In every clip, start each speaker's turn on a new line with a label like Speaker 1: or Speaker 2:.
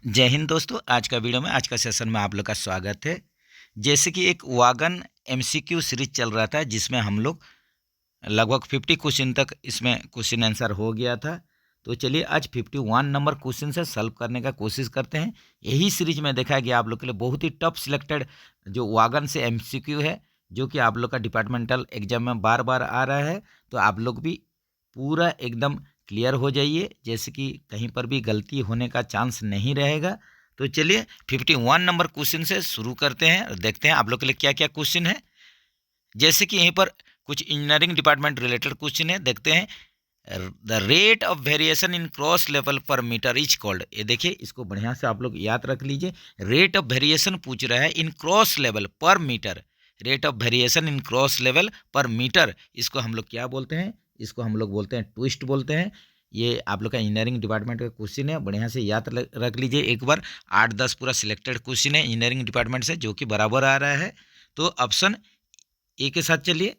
Speaker 1: जय हिंद दोस्तों। आज का वीडियो में आज का सेशन में आप लोग का स्वागत है। जैसे कि एक वागन एमसीक्यू सीरीज चल रहा था जिसमें हम लोग लगभग 50 क्वेश्चन तक इसमें क्वेश्चन आंसर हो गया था। तो चलिए आज 51 नंबर क्वेश्चन से सॉल्व करने का कोशिश करते हैं। यही सीरीज में देखा गया आप लोग के लिए बहुत ही टफ सिलेक्टेड जो वागन से एमसीक्यू है, जो कि आप लोग का डिपार्टमेंटल एग्जाम में बार बार आ रहा है। तो आप लोग भी पूरा एकदम क्लियर हो जाइए, जैसे कि कहीं पर भी गलती होने का चांस नहीं रहेगा। तो चलिए 51 नंबर क्वेश्चन से शुरू करते हैं और देखते हैं आप लोग के लिए क्या क्या क्वेश्चन है। जैसे कि यहीं पर कुछ इंजीनियरिंग डिपार्टमेंट रिलेटेड क्वेश्चन है, देखते हैं। The rate of variation in cross level per metre is called. ये देखिए, इसको बढ़िया से आप लोग याद रख लीजिए। रेट ऑफ वेरिएशन पूछ रहा है in cross level per meter. Rate of variation in cross level per meter, इसको हम लोग क्या बोलते हैं? इसको हम लोग बोलते हैं ट्विस्ट बोलते हैं। ये आप लोग का इंजीनियरिंग डिपार्टमेंट का क्वेश्चन है, बढ़िया से याद रख लीजिए एक बार। 8-10 पूरा सिलेक्टेड क्वेश्चन है इंजीनियरिंग डिपार्टमेंट से, जो कि बराबर आ रहा है। तो ऑप्शन ए के साथ चलिए।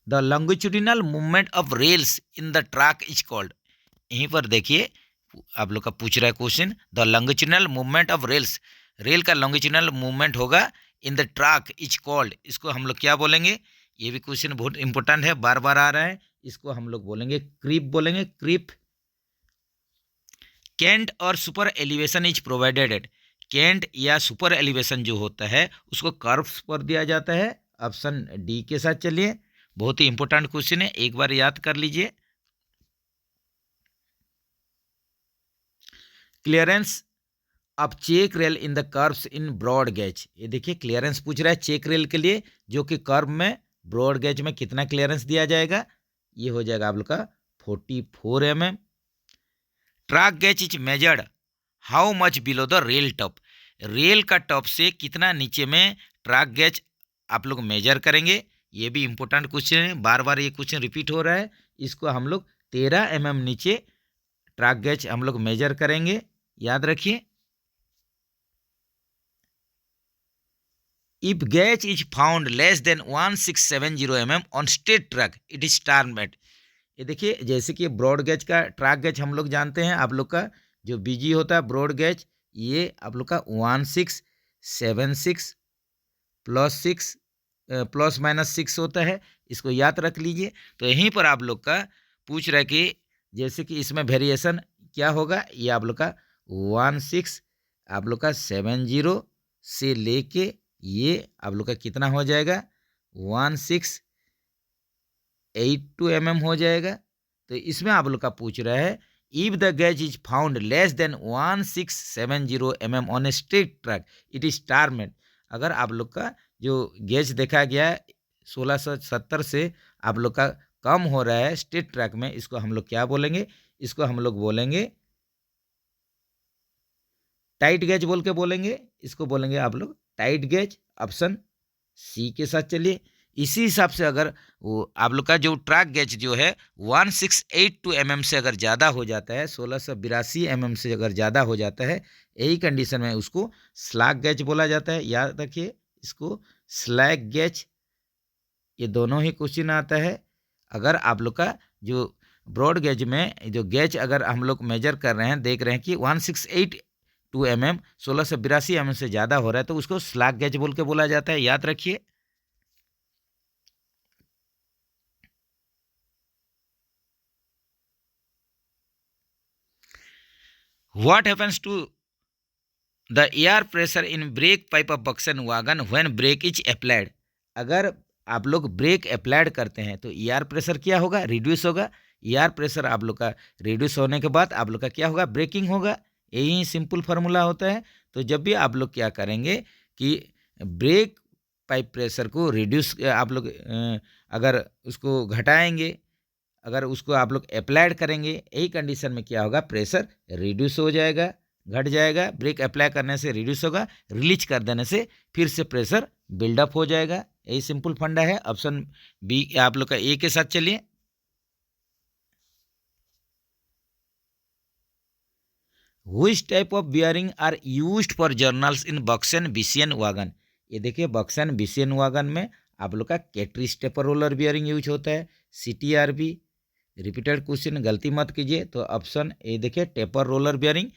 Speaker 1: The longitudinal movement of rails in the track is called. यहीं पर देखिए आप लोग का पूछ रहा है question, the longitudinal movement of rails, rail का लॉन्गिट्यूडिनल मूवमेंट होगा in the track is called, इसको हम लोग क्या बोलेंगे? ये भी क्वेश्चन बहुत इंपॉर्टेंट है, बार बार आ रहा है। इसको हम लोग बोलेंगे क्रीप, बोलेंगे क्रीप। कैंट और super elevation is provided at. Cant या सुपर एलिवेशन जो होता है उसको कर्व्स पर दिया जाता है। ऑप्शन डी के साथ चलिए। बहुत ही इंपॉर्टेंट क्वेश्चन है, एक बार याद कर लीजिए। Clearance of check rail in the curves in broad gauge. ये देखिए क्लियरेंस पूछ रहा है चेक रेल के लिए, जो कि कर्व में ब्रॉड गेज में कितना क्लियरेंस दिया जाएगा? ये हो जाएगा आप लोग का 44 mm। Track gauge is measured how much below the rail top. Rail का टॉप से कितना नीचे में ट्रैक गेज आप लोग मेजर करेंगे? ये भी इंपॉर्टेंट क्वेश्चन है, बार बार ये क्वेश्चन रिपीट हो रहा है। इसको हम लोग 13 mm नीचे ट्रैक गेज हम लोग मेजर करेंगे, याद रखिए। If gauge is found less than 1670 mm on straight track, it is termed। ये देखिए, जैसे कि ब्रॉड गेज का ट्रैक गेज हम लोग जानते हैं, आप लोग का जो बीजी होता है ब्रॉड गेज, ये आप लोग का 1676 +6 ±6 होता है। इसको याद रख लीजिए। तो यहीं पर आप लोग का पूछ रहा है कि जैसे कि इसमें वेरिएशन क्या होगा, ये आप लोग का 16 आप लोग का 70 से लेके ये आप लोग का कितना हो जाएगा? 1682 mm हो जाएगा। तो इसमें आप लोग का पूछ रहा है if the gauge is found less than 1670 mm on a straight track it is termed. अगर आप लोग का जो गेज देखा गया 1670 से आप लोग का कम हो रहा है स्ट्रेट ट्रैक में, इसको हम लोग क्या बोलेंगे? इसको हम लोग बोलेंगे टाइट गेज बोल के बोलेंगे। इसको बोलेंगे आप लोग टाइट गेज। ऑप्शन सी के साथ चलिए। इसी हिसाब से अगर वो आप लोग का जो ट्रैक गेज जो है 1682 mm से अगर ज़्यादा हो जाता है, 1682 mm से अगर ज़्यादा हो जाता है, यही कंडीशन में उसको स्लैग गेज बोला जाता है। याद रखिए इसको स्लैग गेज। ये दोनों ही क्वेश्चन आता है। अगर आप लोग का जो ब्रॉड गेज में जो गेज अगर हम लोग मेजर कर रहे हैं, देख रहे हैं कि 1682 mm 1682 mm से ज़्यादा हो रहा है, तो उसको स्लैग गेज बोल के बोला जाता है, याद रखिए। What happens to the air pressure in brake pipe of Buxton wagon when brake is applied? अगर आप लोग ब्रेक अप्लाइड करते हैं तो एयर प्रेशर क्या होगा? रिड्यूस होगा। एयर प्रेशर आप लोग का रिड्यूस होने के बाद आप लोग का क्या होगा? ब्रेकिंग होगा। यही सिंपल फार्मूला होता है। तो जब भी आप लोग क्या करेंगे कि ब्रेक पाइप प्रेशर को रिड्यूस आप लोग अगर उसको घटाएंगे, अगर उसको आप लोग अप्लाइड करेंगे, यही कंडीशन में क्या होगा? प्रेशर रिड्यूस हो जाएगा, घट जाएगा। ब्रेक अप्लाई करने से रिड्यूस होगा, रिलीज कर देने से फिर से प्रेशर बिल्डअप हो जाएगा। यही सिंपल फंडा है। ऑप्शन बी आप लोग का ए के साथ चलिए। Which type of bearing are used for journals in BOXN बिशियन वागन? ये देखिए बक्सन बिशियन वागन में आप लोग का cartridge taper roller bearing use होता है, CTRB रिपीटेड क्वेश्चन, गलती मत कीजिए। तो ऑप्शन ए देखिए, टेपर रोलर बियरिंग,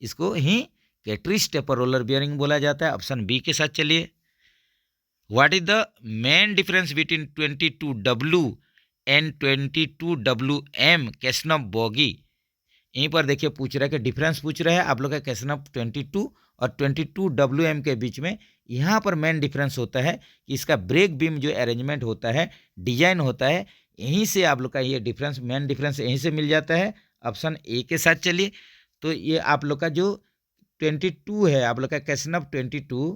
Speaker 1: इसको ही कैट्रिज टेपर रोलर बियरिंग बोला जाता है। ऑप्शन बी के साथ चलिए। What is the main difference between 22W and 22WM CASNUB bogie? यहीं पर देखिए पूछ रहा है कि डिफरेंस पूछ रहा है आप लोग का कैसनफ 22 और 22WM के बीच में। यहाँ पर मेन डिफरेंस होता है कि इसका ब्रेक बीम जो अरेंजमेंट होता है, डिजाइन होता है, यहीं से आप लोग का ये डिफरेंस, मेन डिफरेंस यहीं से मिल जाता है। ऑप्शन ए के साथ चलिए। तो ये आप लोग का जो 22 है, आप लोग का कैसनफ 22,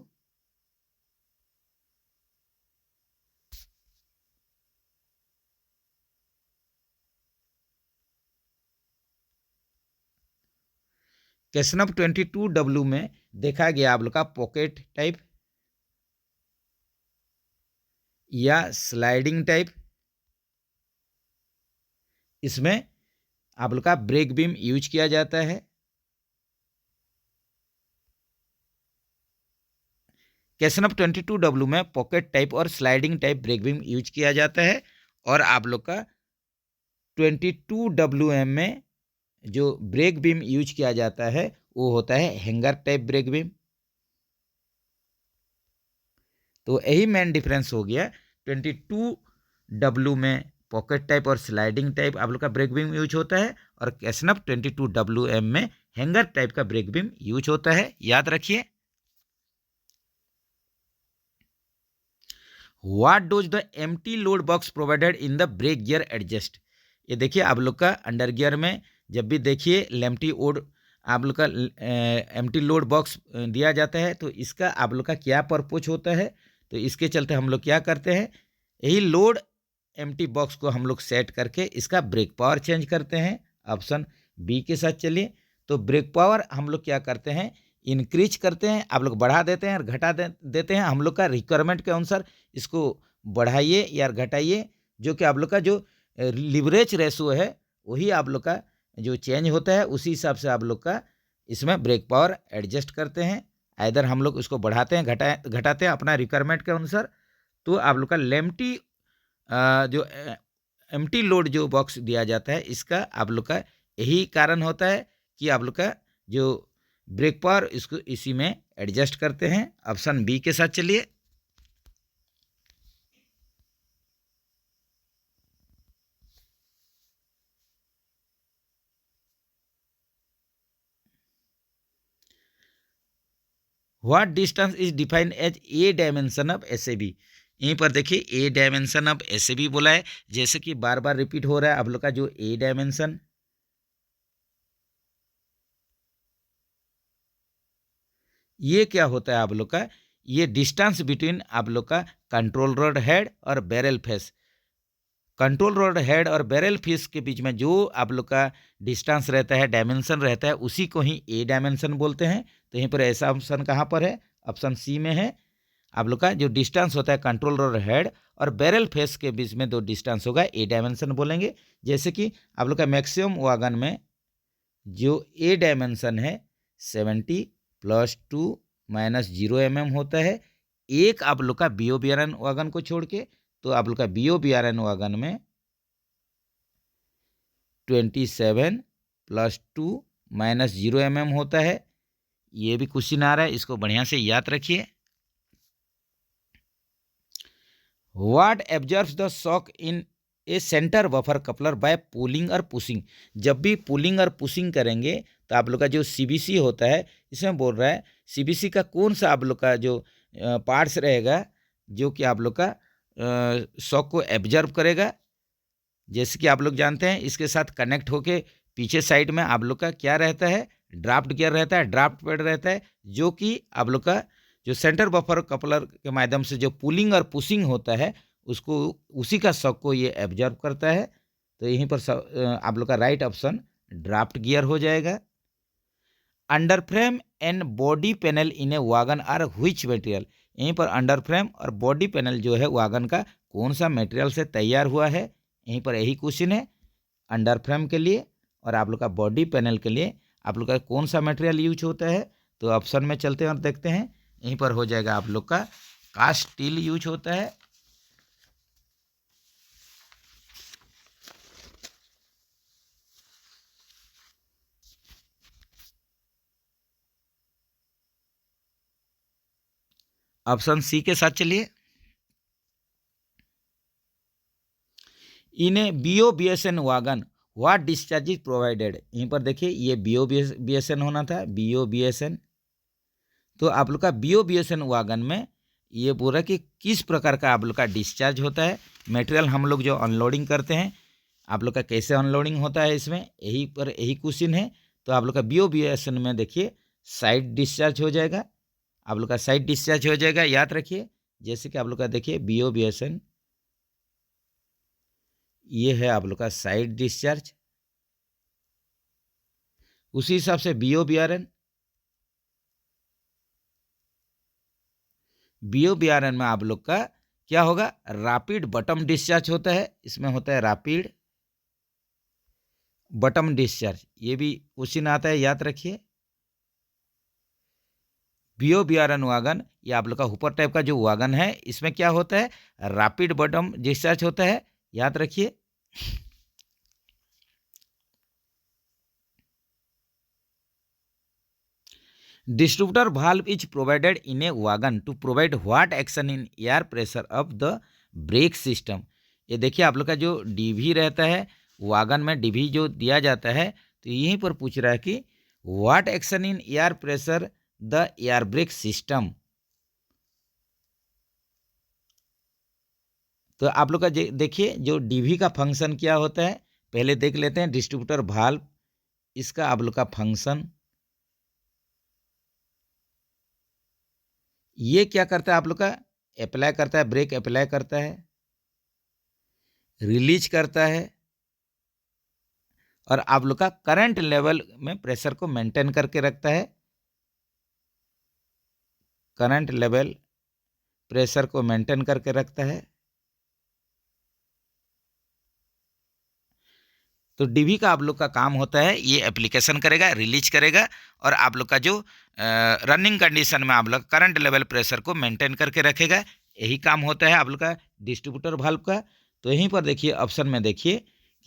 Speaker 1: कैसनफ 22W में देखा गया आप लोग का पॉकेट टाइप या स्लाइडिंग टाइप। इसमें आप लोग का ब्रेक बीम यूज किया जाता है। कैसनफ 22W में पॉकेट टाइप और sliding type brake beam use किया जाता है। और आप लोग का 22WM में जो ब्रेक बीम यूज किया जाता है वो होता है हैंगर टाइप ब्रेक बीम। तो यही मेन डिफरेंस हो गया। 22W में पॉकेट टाइप और स्लाइडिंग टाइप आप लोग का ब्रेक बीम यूज होता है, और कैसनफ 22WM में हैंगर टाइप का ब्रेक बीम यूज होता है, याद रखिए। What does the empty load box provided in the brake gear adjust? ये देखिए आप लोग का अंडर गियर में जब भी देखिए लेम्प्टी ओड आप लोग का एम्प्टी लोड बॉक्स दिया जाता है, तो इसका आप लोग का क्या पर्पज होता है? तो इसके चलते हम लोग क्या करते हैं, यही लोड एम्प्टी बॉक्स को हम लोग सेट करके इसका ब्रेक पावर चेंज करते हैं। ऑप्शन बी के साथ चलिए। तो ब्रेक पावर हम लोग क्या करते हैं, इंक्रीज करते हैं, आप लोग बढ़ा देते हैं और घटा देते हैं। हम लोग का रिक्वायरमेंट के अनुसार इसको बढ़ाइए या घटाइए, जो कि आप लोग का जो लिवरेज रेशो है वही आप लोग का जो चेंज होता है, उसी हिसाब से आप लोग का इसमें ब्रेक पावर एडजस्ट करते हैं। इधर हम लोग इसको बढ़ाते हैं, घटाते हैं अपना रिक्वायरमेंट के अनुसार। तो आप लोग का लेम्प्टी जो एम्प्टी लोड जो बॉक्स दिया जाता है, इसका आप लोग का यही कारण होता है कि आप लोग का जो ब्रेक पावर इसको इसी में एडजस्ट करते हैं। ऑप्शन बी के साथ चलिए। What distance is defined as a dimension of SAB? यहीं पर देखिए ए डायमेंशन ऑफ एसएबी बोला है, जैसे कि बार बार रिपीट हो रहा है आप लोग का जो ए डायमेंशन, ये क्या होता है आप लोग का, ये डिस्टेंस बिटवीन आप लोग का कंट्रोल रॉड हेड और barrel face. Control rod head और बैरल फेस के बीच में जो आप लोग का डिस्टेंस रहता है, डायमेंशन रहता है, उसी को ही ए डायमेंशन बोलते हैं। तो यहीं पर ऐसा ऑप्शन कहाँ पर है, ऑप्शन सी में है। आप लोग का जो डिस्टेंस होता है कंट्रोल रॉड हेड और बैरल फेस के बीच में जो डिस्टेंस होगा ए डायमेंशन बोलेंगे। जैसे कि आप लोग का मैक्सिमम वागन में जो ए डायमेंशन है 70 + 2 - 0 mm होता है। एक आप लोग का बीओ बीआरएन वागन को छोड़ के, तो आप लोग का बीओ बीआरएन वागन में 27 + 2 - 0 mm होता है। ये भी क्वेश्चन आ रहा है, इसको बढ़िया से याद रखिए। What absorbs the shock in a centre buffer coupler by pulling और पुशिंग? जब भी पुलिंग और पुशिंग करेंगे तो आप लोग का जो सीबीसी होता है, इसमें बोल रहा है सीबीसी का कौन सा आप लोग का जो पार्ट्स रहेगा जो कि आप लोग का शॉक को एब्जॉर्ब करेगा। जैसे कि आप लोग जानते हैं इसके साथ कनेक्ट होके पीछे साइड में आप लोग का क्या रहता है, ड्राफ्ट गियर रहता है, ड्राफ्ट पैड रहता है, जो कि आप लोग का जो सेंटर बफर कपलर के माध्यम से जो पुलिंग और पुशिंग होता है उसको, उसी का शॉक को ये एब्जॉर्ब करता है। तो यहीं पर आप लोग का राइट ऑप्शन ड्राफ्ट गियर हो जाएगा। Under frame and body panel in a wagon are which material? यहीं पर अंडर फ्रेम और बॉडी पैनल जो है वागन का कौन सा मटेरियल से तैयार हुआ है, यहीं पर यही क्वेश्चन है। अंडर फ्रेम के लिए और आप लोग का बॉडी पैनल के लिए आप लोग का कौन सा मटेरियल यूज होता है? तो ऑप्शन में चलते हैं और देखते हैं। यहीं पर हो जाएगा आप लोग का कास्ट स्टील यूज होता है। ऑप्शन सी के साथ चलिए। इन ए BOBSN wagon what discharge is provided. यहीं पर देखिए ये BOBSN होना था, BOBSN। तो आप लोग का BOBSN वागन में ये पूरा कि किस प्रकार का आप लोग का डिस्चार्ज होता है, मटेरियल हम लोग जो अनलोडिंग करते हैं आप लोग का कैसे अनलोडिंग होता है, इसमें यही क्वेश्चन है। तो आप लोग का BOBSN में देखिए साइड डिस्चार्ज हो जाएगा, आप लोग का साइड डिस्चार्ज हो जाएगा, याद रखिए। जैसे कि आप लोग का देखिए BOBSN ये है आप लोग का साइड डिस्चार्ज, उसी हिसाब से BOBRN में आप लोग का क्या होगा, रैपिड बॉटम डिस्चार्ज होता है, इसमें होता है रैपिड बॉटम डिस्चार्ज, ये भी क्वेश्चन आता है, याद रखिए। BOBRN वागन ये आप लोग का हुपर टाइप का जो वागन है, इसमें क्या होता है, रैपिड बॉटम डिस्चार्ज होता है, याद रखिए। Distributor valve is provided in a wagon to provide what action in air pressure of the brake system। ये देखिए आप लोग का जो डीवी रहता है वागन में, डीवी जो दिया जाता है, तो यहीं पर पूछ रहा है कि what action in air pressure the air brake system. तो आप लोग का देखिए जो डीवी का फंक्शन क्या होता है, पहले देख लेते हैं। डिस्ट्रीब्यूटर वाल्व, इसका आप लोग का फंक्शन ये क्या करता है, आप लोग का अप्लाई करता है, ब्रेक अप्लाई करता है, रिलीज करता है, और आप लोग का करंट लेवल में प्रेशर को मेंटेन करके रखता है, करंट लेवल प्रेशर को मेंटेन करके रखता है। तो डीवी का आप लोग का काम होता है, ये एप्लीकेशन करेगा, रिलीज करेगा, और आप लोग का जो रनिंग कंडीशन में आप लोग करंट लेवल प्रेशर को मेंटेन करके रखेगा, यही काम होता है आप लोग का डिस्ट्रीब्यूटर वाल्व का। तो यहीं पर देखिए ऑप्शन में देखिए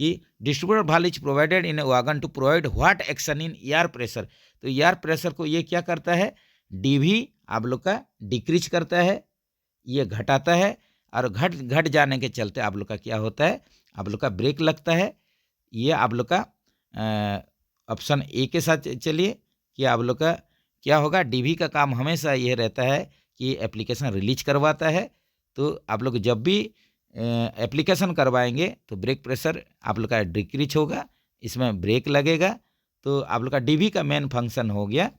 Speaker 1: कि distributor valve is provided in a wagon to provide what action in air pressure. तो एयर प्रेशर को ये क्या करता है, डीवी आप लोग का डिक्रीज करता है, ये घटाता है, और घट जाने के चलते आप लोग का क्या होता है, आप लोग का ब्रेक लगता है। ये आप लोग का ऑप्शन ए के साथ चलिए कि आप लोग का क्या होगा, डीवी का काम हमेशा ये रहता है कि एप्लीकेशन रिलीज करवाता है। तो आप लोग जब भी एप्लीकेशन करवाएंगे तो ब्रेक प्रेशर आप लोग का डिक्रीज होगा, इसमें ब्रेक लगेगा। तो आप लोग का डीवी का मेन फंक्शन हो गया,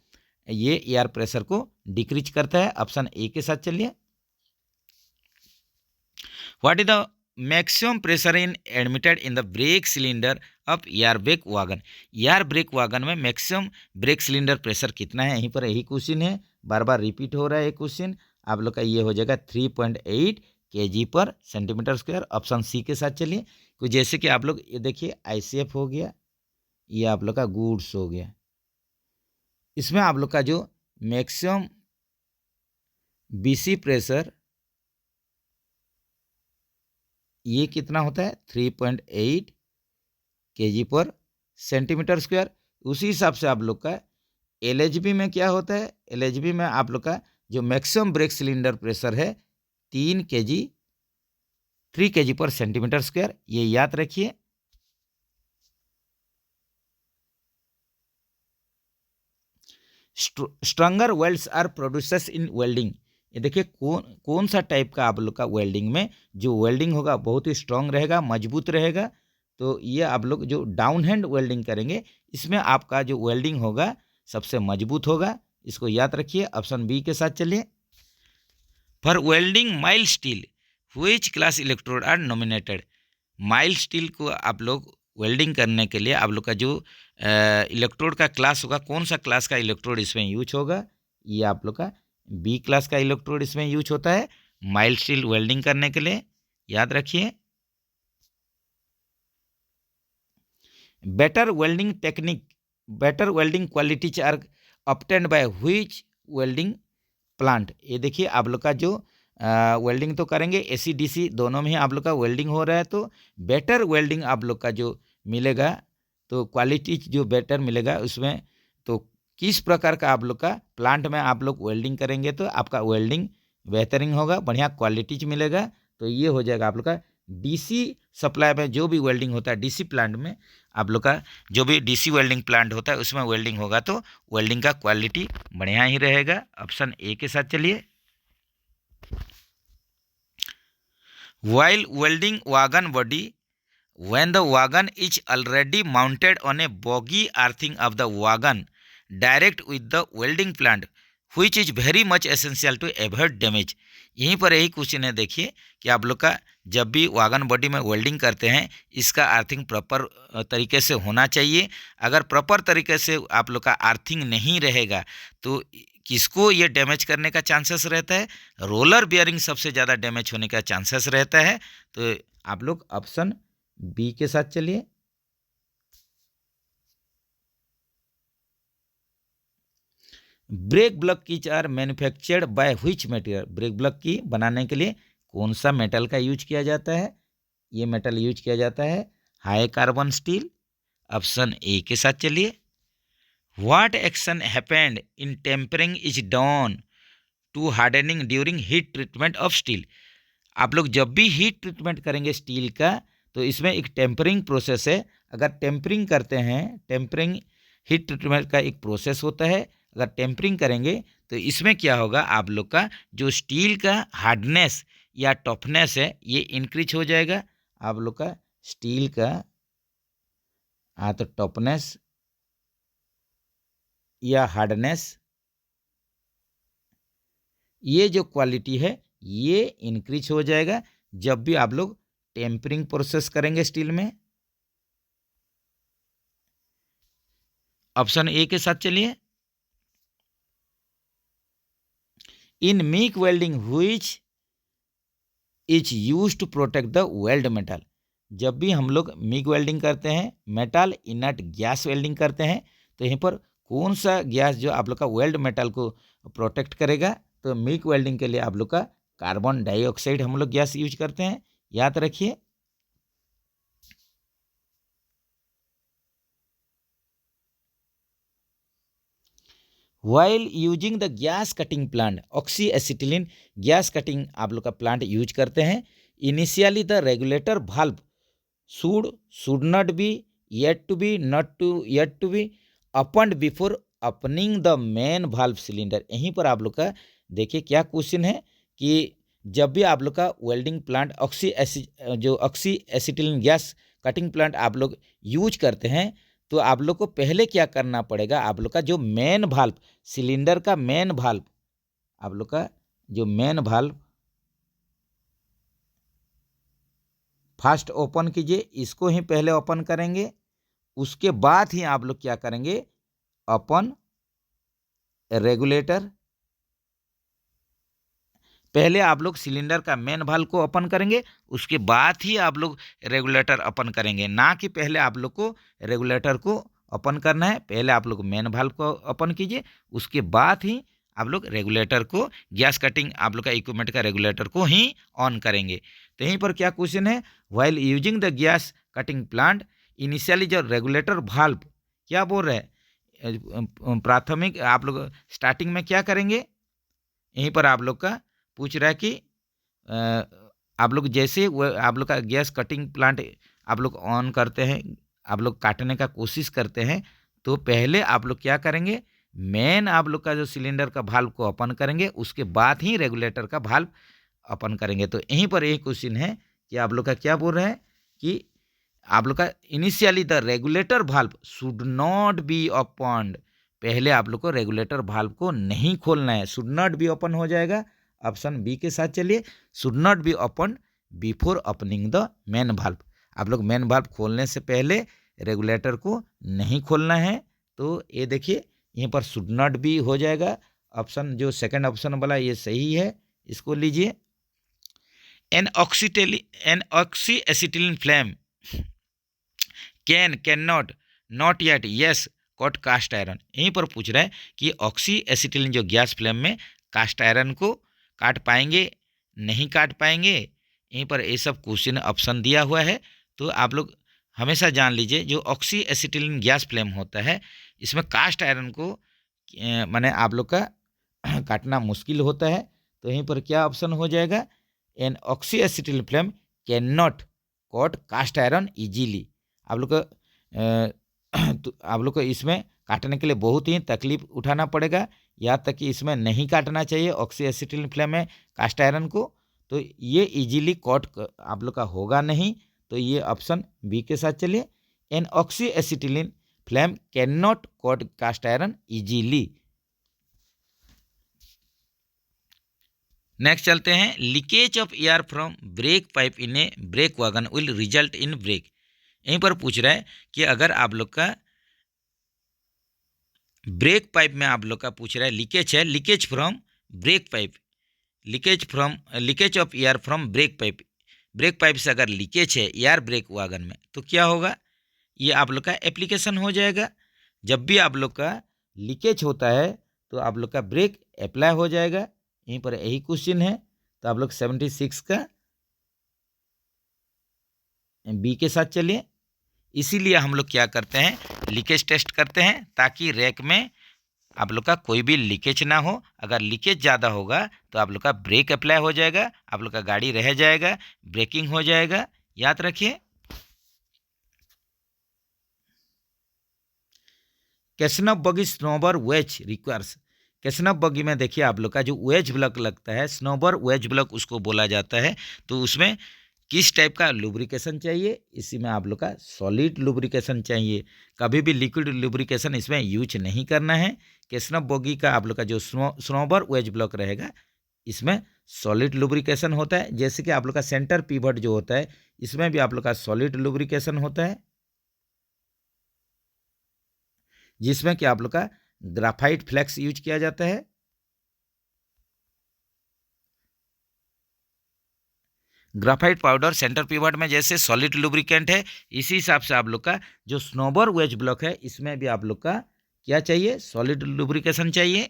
Speaker 1: ये एयर प्रेशर को डिक्रीज करता है। ऑप्शन ए के साथ चलिए। What is the maximum pressure in admitted in the brake cylinder of air brake wagon. Air brake wagon में मैक्सिमम ब्रेक सिलेंडर प्रेशर कितना है, यहीं पर यही क्वेश्चन है, बार बार रिपीट हो रहा है ये क्वेश्चन। आप लोग का ये हो जाएगा 3.8 kg/cm²। ऑप्शन सी के साथ चलिए। तो जैसे कि आप लोग ये देखिए ICF हो गया, ये आप लोग का गुड्स हो गया, इसमें आप लोग का जो मैक्सिमम BC प्रेशर ये कितना होता है, 3.8 kg/cm²। उसी हिसाब से आप लोग का LHB में क्या होता है, LHB में आप लोग का जो मैक्सिमम ब्रेक सिलेंडर प्रेशर है 3 kg/cm², ये याद रखिए। Stronger welds are producers in welding. ये देखिए कौन सा टाइप का आप लोग का वेल्डिंग में जो वेल्डिंग होगा बहुत ही स्ट्रांग रहेगा, मजबूत रहेगा। तो ये आप लोग जो डाउन हैंड वेल्डिंग करेंगे, इसमें आपका जो वेल्डिंग होगा सबसे मजबूत होगा, इसको याद रखिए। ऑप्शन बी के साथ चलिए। For welding mild steel which class electrode are nominated. Mild steel को आप लोग वेल्डिंग करने के लिए आप लोग का जो इलेक्ट्रोड का क्लास होगा, कौन सा क्लास का इलेक्ट्रोड इसमें यूज होगा, ये आप लोग का बी क्लास का इलेक्ट्रोड इसमें यूज होता है माइल्ड स्टील वेल्डिंग करने के लिए, याद रखिए। Better welding technique, better welding qualities are obtained by which welding plant. ये देखिए आप लोग का जो वेल्डिंग तो करेंगे AC DC दोनों में ही आप लोग का वेल्डिंग हो रहा है, तो बेटर वेल्डिंग आप लोग का जो मिलेगा, तो क्वालिटी जो बेटर मिलेगा उसमें, तो किस प्रकार का आप लोग का प्लांट में आप लोग वेल्डिंग करेंगे तो आपका वेल्डिंग बेहतरीन होगा, बढ़िया क्वालिटीज मिलेगा। तो ये हो जाएगा आप लोग का डीसी सप्लाई में जो भी वेल्डिंग होता है, डीसी प्लांट में आप लोग का जो भी डीसी वेल्डिंग प्लांट होता है उसमें वेल्डिंग होगा तो वेल्डिंग का क्वालिटी बढ़िया ही रहेगा। ऑप्शन ए के साथ चलिए। While welding wagon body, when the wagon is already mounted on a bogie earthing of the wagon direct with the welding plant, which is very much essential to avoid damage। यहीं पर यही question है, देखिए कि आप लोग का जब भी वागन बॉडी में वेल्डिंग करते हैं इसका अर्थिंग प्रॉपर तरीके से होना चाहिए। अगर प्रॉपर तरीके से आप लोग का अर्थिंग नहीं रहेगा तो किसको ये डैमेज करने का चांसेस रहता है, रोलर बियरिंग सबसे ज़्यादा डैमेज होने का चांसेस रहता है। तो आप लोग ऑप्शन बी के साथ चलिए। Brake block keys are manufactured by which material. Brake block की बनाने के लिए कौन सा मेटल का यूज किया जाता है? ये मेटल यूज किया जाता है high carbon steel. Option A के साथ चलिए। What action happened in tempering is done to hardening during heat treatment of steel. आप लोग जब भी हीट ट्रीटमेंट करेंगे स्टील का तो इसमें एक टेम्परिंग प्रोसेस है। अगर टेम्परिंग करते हैं, टेम्परिंग हीट ट्रीटमेंट का एक प्रोसेस होता है, अगर टेम्परिंग करेंगे तो इसमें क्या होगा, आप लोग का जो स्टील का हार्डनेस या टफनेस है ये इंक्रीज हो जाएगा। आप लोग का स्टील का तो टफनेस या हार्डनेस ये जो क्वालिटी है ये इंक्रीज हो जाएगा जब भी आप लोग टेम्परिंग प्रोसेस करेंगे स्टील में। ऑप्शन ए के साथ चलिए। In MIG welding which is use to protect the weld metal. जब भी हम लोग मिग वेल्डिंग करते हैं, मेटल इनर्ट गैस वेल्डिंग करते हैं, तो यहीं पर कौन सा गैस जो आप लोग का वेल्ड मेटल को प्रोटेक्ट करेगा? तो मिग वेल्डिंग के लिए आप लोग का कार्बन डाइऑक्साइड हम लोग गैस यूज करते हैं, याद रखिए। While using the gas cutting plant, oxy acetylene gas cutting आप लोग का प्लांट यूज करते हैं। Initially the regulator valve should not be yet to be not to yet to be opened before opening the main valve cylinder. यहीं पर आप लोग का देखिए क्या क्वेश्चन है कि जब भी आप लोग का welding plant oxy acetylene gas cutting plant आप लोग यूज करते हैं तो आप लोग को पहले क्या करना पड़ेगा, आप लोग का जो मेन वाल्व सिलेंडर का मेन वाल्व, आप लोग का जो मेन वाल्व फर्स्ट ओपन कीजिए, इसको ही पहले ओपन करेंगे, उसके बाद ही आप लोग क्या करेंगे, ओपन रेगुलेटर। पहले आप लोग सिलेंडर का मेन वाल्व को ओपन करेंगे, उसके बाद ही आप लोग रेगुलेटर ओपन करेंगे, ना कि पहले आप लोग को रेगुलेटर को ओपन करना है। पहले आप लोग मेन वाल्व को ओपन कीजिए, उसके बाद ही आप लोग रेगुलेटर को, गैस कटिंग आप लोग का इक्विपमेंट का रेगुलेटर को ही ऑन करेंगे। तो यहीं पर क्या क्वेश्चन है, while using the gas cutting plant initially जो रेगुलेटर वाल्व क्या बोल रहे हैं, प्राथमिक आप लोग स्टार्टिंग में क्या करेंगे, यहीं पर आप लोग का पूछ रहा है कि आप लोग जैसे आप लोग का गैस कटिंग प्लांट आप लोग ऑन करते हैं, आप लोग काटने का कोशिश करते हैं, तो पहले आप लोग क्या करेंगे, मेन आप लोग का जो सिलेंडर का वाल्व को ओपन करेंगे, उसके बाद ही रेगुलेटर का वाल्व ओपन करेंगे। तो यहीं पर एक क्वेश्चन है कि आप लोग का क्या बोल रहे हैं कि आप लोग का initially the regulator valve should not B opened, पहले आप लोग को रेगुलेटर वाल्व को नहीं खोलना है, शुड नॉट बी ओपन हो जाएगा। ऑप्शन बी के साथ चलिए, should not be open before opening the main valve. आप लोग मेन वाल्व खोलने से पहले रेगुलेटर को नहीं खोलना है। तो ये देखिए यहीं पर शुड नॉट बी हो जाएगा। ऑप्शन जो सेकंड ऑप्शन वाला ये सही है, इसको लीजिए। An oxy acetylene flame can not yet yes cut cast iron. यहीं पर पूछ रहा है कि ऑक्सी एसिटिलीन जो गैस फ्लेम में कास्ट आयरन को काट पाएंगे, नहीं काट पाएंगे। यहीं पर ये सब क्वेश्चन ऑप्शन दिया हुआ है। तो आप लोग हमेशा जान लीजिए जो ऑक्सी एसिटिलीन गैस फ्लेम होता है इसमें कास्ट आयरन को माने आप लोग का काटना मुश्किल होता है। तो यहीं पर क्या ऑप्शन हो जाएगा, an oxy acetyl flame can not cut cast iron easily. आप लोग को तो आप लोग को इसमें काटने के लिए बहुत ही तकलीफ उठाना पड़ेगा, यहाँ तक कि इसमें नहीं काटना चाहिए ऑक्सी एसिटिल फ्लेम में कास्ट आयरन को। तो ये इजीली कोट आप लोग का होगा नहीं, तो ये ऑप्शन बी के साथ चलिए, an oxy acetylene flame can not cut cast iron easily. Next चलते हैं, leakage of air from brake pipe in a brake wagon will result in brake. यहीं पर पूछ रहा है कि अगर आप लोग का ब्रेक पाइप में आप लोग का पूछ रहा है लीकेज है, leakage from brake pipe, leakage of air from brake pipe से अगर लीकेज है एयर ब्रेक वैगन में, तो क्या होगा, ये आप लोग का एप्लीकेशन हो जाएगा। जब भी आप लोग का लीकेज होता है तो आप लोग का ब्रेक अप्लाई हो जाएगा। यहीं पर यही क्वेश्चन है, तो आप लोग 76 का बी के साथ चलिए। इसीलिए हम लोग क्या करते हैं, लीकेज टेस्ट करते हैं, ताकि रैक में आप लोग का कोई भी लीकेज ना हो। अगर लीकेज ज़्यादा होगा तो आप लोग का ब्रेक अप्लाई हो जाएगा, आप लोग का गाड़ी रह जाएगा, ब्रेकिंग हो जाएगा, याद रखिए। कैसनफ बगी स्नोबर वेज रिक्वायर्स, कैसनफ बगी में देखिए आप लोग का जो वेज ब्लॉक लगता है, स्नोबर वेज ब्लॉक उसको बोला जाता है। तो उसमें किस टाइप का लुब्रिकेशन चाहिए, इसी में आप लोग का सॉलिड लुब्रिकेशन चाहिए, कभी भी लिक्विड लुब्रिकेशन इसमें यूज नहीं करना है। कैसनफ बगी का आप लोग का जो स्नोबर वेज ब्लॉक रहेगा, इसमें सॉलिड लुब्रिकेशन होता है। जैसे कि आप लोग का सेंटर पिवट जो होता है, इसमें भी आप लोग का सॉलिड लुब्रिकेशन होता है, जिसमें कि आप लोग का ग्राफाइट फ्लेक्स यूज किया जाता है। ग्राफाइट पाउडर सेंटर पिवट में जैसे सॉलिड लुब्रिकेंट है, इसी हिसाब से आप लोग का जो स्नोबर वेज ब्लॉक है, इसमें भी आप लोग का क्या चाहिए, सॉलिड लुब्रिकेशन चाहिए।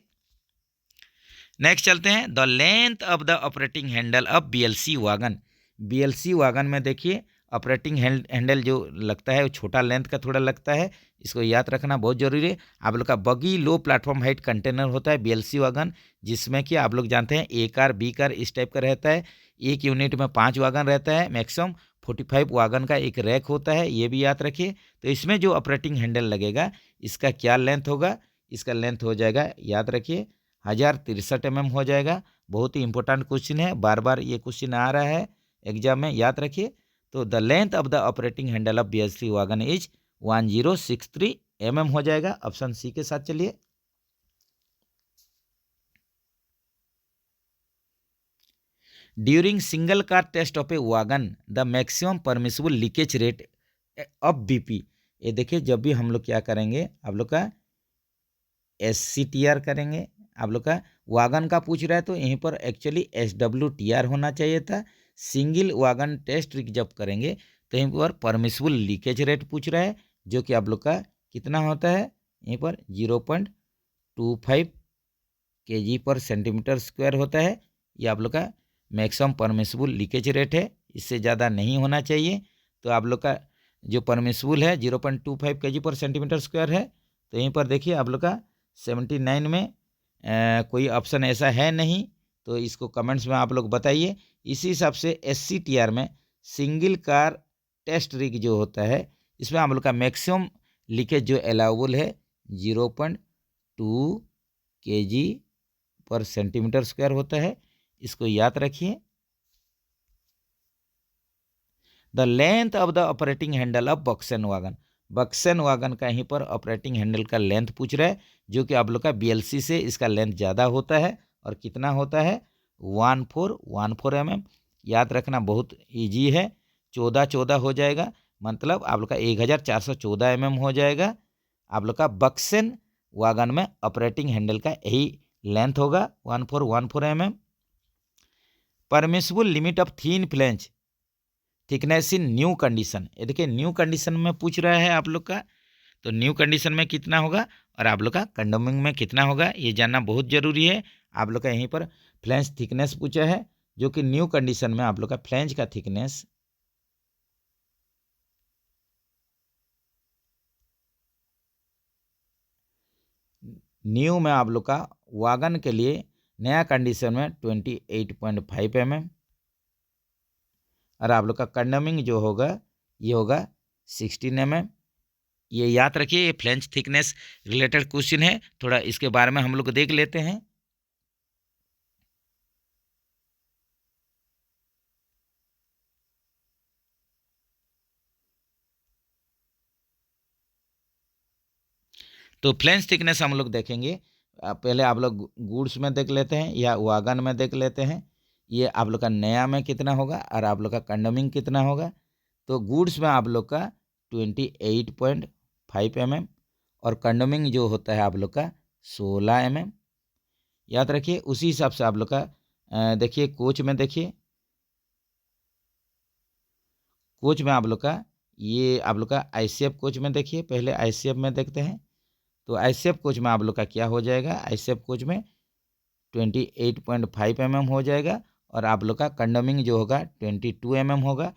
Speaker 1: नेक्स्ट चलते हैं, the length of the operating handle of BLC wagon. BLC wagon में देखिए ऑपरेटिंग हैंडल जो लगता है वो छोटा लेंथ का थोड़ा लगता है, इसको याद रखना बहुत जरूरी है। आप लोग का बगी लो प्लेटफॉर्म हाइट कंटेनर होता है बीएलसी वैगन, जिसमें कि आप लोग जानते हैं ए कार बी कार इस टाइप का रहता है। एक यूनिट में 5 वैगन रहता है, मैक्सिमम 45 वैगन का एक रैक होता है, ये भी याद रखिए। तो इसमें जो ऑपरेटिंग हैंडल लगेगा, इसका क्या लेंथ होगा, इसका लेंथ हो जाएगा, याद रखिए 1063 mm हो जाएगा। बहुत ही इंपॉर्टेंट क्वेश्चन है, बार बार ये क्वेश्चन आ रहा है एग्जाम में, याद रखिए। तो the length of the operating handle of BLC wagon is 1063 mm हो जाएगा। ऑप्शन सी के साथ चलिए। During single car test of a wagon the maximum permissible leakage rate of BP. ये देखिए, जब भी हम लोग क्या करेंगे, आप लोग का SCTR करेंगे, आप लोग का वैगन का पूछ रहा है, तो यहीं पर एक्चुअली SWTR होना चाहिए था। सिंगल वैगन टेस्ट जब करेंगे तो यहीं पर परमिसिबल लीकेज रेट पूछ रहा है, जो कि आप लोग का कितना होता है, यहीं पर 0.25 kg पर सेंटीमीटर स्क्वायर होता है। ये आप लोग का मैक्सिमम परमिसिबल लीकेज रेट है, इससे ज़्यादा नहीं होना चाहिए। तो आप लोग का जो परमिसिबल है 0.25 kg पर सेंटीमीटर स्क्वायर है। तो यहीं पर देखिए आप लोग का 79 में कोई ऑप्शन ऐसा है नहीं, तो इसको कमेंट्स में आप लोग बताइए। इसी हिसाब से SCTR में सिंगल कार टेस्ट रिग जो होता है, इसमें आप लोग का मैक्सिमम लीकेज जो अलाउबल है 0.2 kg पर सेंटीमीटर स्क्वायर होता है, इसको याद रखिए। The length of the operating handle of BOXN wagon, BOXN wagon का यहीं पर ऑपरेटिंग हैंडल का लेंथ पूछ रहा है, जो कि आप लोग का BLC से इसका लेंथ ज़्यादा होता है। और कितना होता है, 1414 mm। याद रखना बहुत इजी है, 1414 हो जाएगा, मतलब आप लोग का 1414 mm हो जाएगा। आप लोग का बक्सन वैगन में ऑपरेटिंग हैंडल का यही लेंथ होगा, 1414 mm। Permissible limit of thin flange thickness in new condition, ये देखिए न्यू कंडीशन में पूछ रहा है आप लोग का, तो न्यू कंडीशन में कितना होगा और आप लोग का कंडोमिंग में कितना होगा, ये जानना बहुत जरूरी है। आप लोग का यहीं पर फ्लेंज थिकनेस पूछा है, जो कि न्यू कंडीशन में आप लोग का फ्लेंज का थिकनेस न्यू में आप लोग का वैगन के लिए नया कंडीशन में 28.5 mm, और आप लोग का कंडमिंग जो होगा ये होगा 16 mm। ये याद रखिए, ये फ्लेंज थिकनेस रिलेटेड क्वेश्चन है, थोड़ा इसके बारे में हम लोग देख लेते हैं। तो फ्लेंज थिकनेस हम लोग देखेंगे। पहले आप लोग गुड्स में देख लेते हैं या वागन में देख लेते हैं। ये आप लोग का नया में कितना होगा और आप लोग का कंडमिंग कितना होगा। तो गुड्स में आप लोग का 28.5 mm और कंडमिंग जो होता है आप लोग का 16 mm। याद रखिए, उसी हिसाब से आप लोग का देखिए कोच में देखिए, कोच में आप लोग का ये आप लोग का ICF कोच में देखिए। पहले ICF में देखते हैं। तो ICF कोच में आप लोग का क्या हो जाएगा, ICF कोच में 28.5 mm हो जाएगा और आप लोग का कंडमिंग जो होगा 22 mm होगा।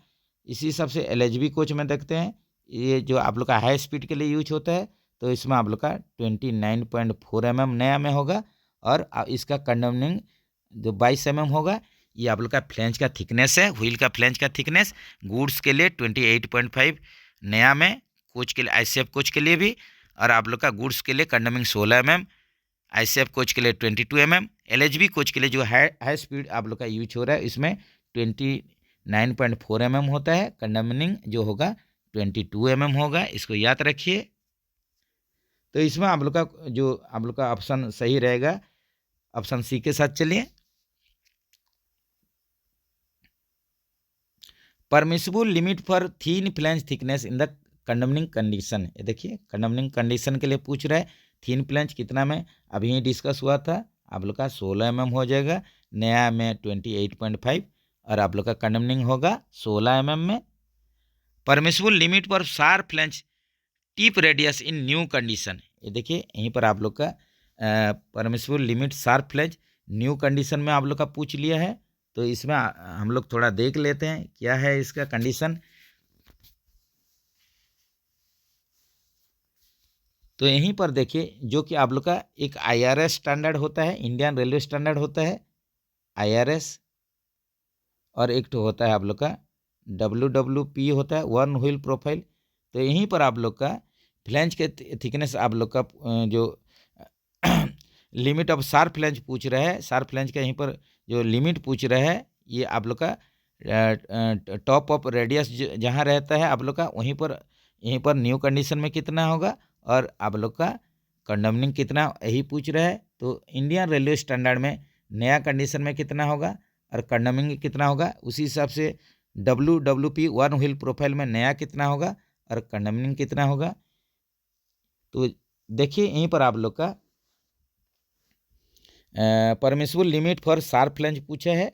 Speaker 1: इसी हिसाब से LHB कोच में देखते हैं, ये जो आप लोग का हाई स्पीड के लिए यूज होता है, तो इसमें आप लोग का 29.4 mm नया में होगा और इसका कंडमिंग जो 22 mm होगा। ये आप लोग का फ्लेंज का थिकनेस है, व्हील का फ्लेंज का थिकनेस गुड्स के लिए 28.5 नया में, कोच के लिए ICF कोच के लिए भी, और आप लोग का गुड्स के लिए कंडमिंग 16 mm, ICF कोच के लिए 22 mm, LHB कोच के लिए जो हाई स्पीड आप लोग का यूज हो रहा है इसमें 29.4 mm होता है, कंडमिंग जो होगा 22 mm होगा। इसको याद रखिए। तो इसमें आप लोग का जो आप लोग का ऑप्शन सही रहेगा, ऑप्शन सी के साथ चलिए। Permissible limit for thin flange thickness in the कंडमिंग condition. ये देखिए कंडमिंग कंडीशन के लिए पूछ रहा है, थिन फ्लेंज कितना में अभी ही डिस्कस हुआ था, आप लोग का 16 mm हो जाएगा, नया में 28.5 और आप लोग का कंडमिंग होगा 16 mm में। Permissible limit for sharp flange tip radius in new condition. ये देखिए यहीं पर आप लोग का permissible limit sharp flange new condition में आप लोग का पूछ लिया है। तो इसमें हम लोग थोड़ा देख लेते हैं क्या है इसका कंडीशन। तो यहीं पर देखिए, जो कि आप लोग का एक IRS स्टैंडर्ड होता है, इंडियन रेलवे स्टैंडर्ड होता है IRS, और एक तो होता है आप लोग का WWP होता है, वन व्हील प्रोफाइल। तो यहीं पर आप लोग का फ्लेंज के थिकनेस आप लोग का जो लिमिट ऑफ शार्प फ्लेंज पूछ रहा है, शार्प फ्लेंज का यहीं पर जो लिमिट पूछ रहा है, ये आप लोग का टॉप ऑफ रेडियस जहाँ रहता है आप लोग का वहीं पर, यहीं पर न्यू कंडीशन में कितना होगा और आप लोग का कंडमिंग कितना, यही पूछ रहा है। तो इंडियन रेलवे स्टैंडर्ड में नया कंडीशन में कितना होगा और कंडमिंग कितना होगा, उसी हिसाब से WWP वन व्हील प्रोफाइल में नया कितना होगा और कंडमिंग कितना होगा। तो देखिए यहीं पर आप लोग का permissible limit for sharp flange पूछा है।